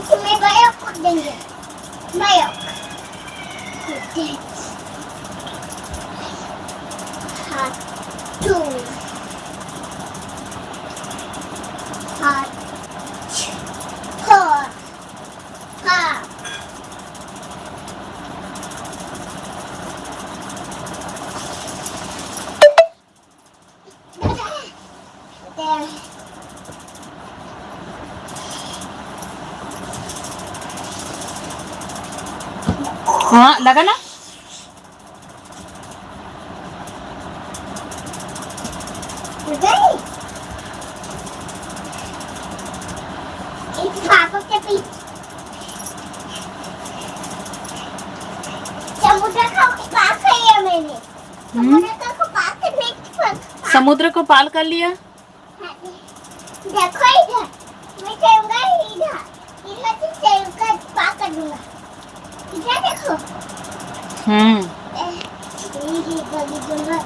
इसमें बड़ा कूद देंगे बड़ा कूदते हाथ टू हाथ फोर हाँ there हाँ लगा ना गई एक पापा के पीछे समुद्र का पार किया मैंने समुद्र का पार करने की समुद्र को पार कर लिया देखो इधर मैं चलूंगा इधर इधर से चलूंगा पार कर दूंगा इधर देखो हम्म ये गली दूंगा